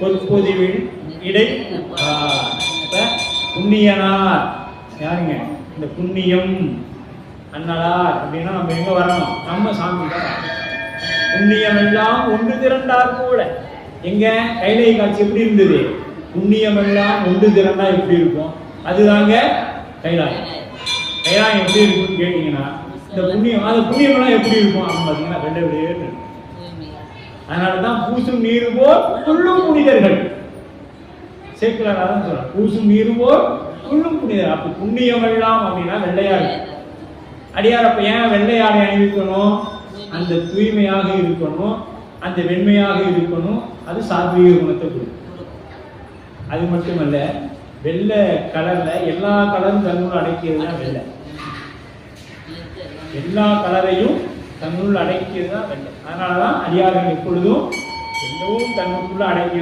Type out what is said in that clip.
பொற்பொதிவில் இடை புண்ணியனார் யாருங்க? இந்த புண்ணியம் அண்ணலார் அப்படின்னா நம்ம எங்க வரணும்? நம்ம சாமி தான். புண்ணியம் எல்லாம் ஒன்று திரண்டார் போல. எங்க கைலை காட்சி எப்படி இருந்தது? புண்ணியம் எல்லாம் ஒன்று திரண்டா எப்படி இருக்கும்? அதுதாங்க கைலாயம். கைலாயம் எப்படி இருக்கும்னு கேட்டீங்கன்னா, இந்த புண்ணியம், அந்த புண்ணியம் எல்லாம் எப்படி இருக்கும் அப்படின்னு பாத்தீங்கன்னா வெள்ளை வெளியேறு. அதனாலதான் பூசும் நீர் போல் துள்ளும் புனிதர்கள். சேக்கிழார் தான் சொல்றார், பூசும் நீர் போல் துள்ளும் புனிதர். அப்ப புண்ணியம் எல்லாம் அப்படின்னா வெள்ளையாடு. அடியார் அப்ப ஏன் வெள்ளையாடை அணிவிக்கணும்? அந்த தூய்மையாக இருக்கணும், அந்த வெண்மையாக இருக்கணும். அது சாத்வீக குணத்தை கொடுக்கும். அது மட்டுமல்ல, வெள்ளை கலர்ல எல்லா கலரும் தன்னுள் அடக்கியது தான் வெள்ளை. எல்லா கலரையும் தன்னுள் அடக்கியது தான் வெள்ளை. அதனாலதான் அடியார்கள் எப்பொழுதும் எல்லோரும் தன்னுக்குள்ள அடக்கிய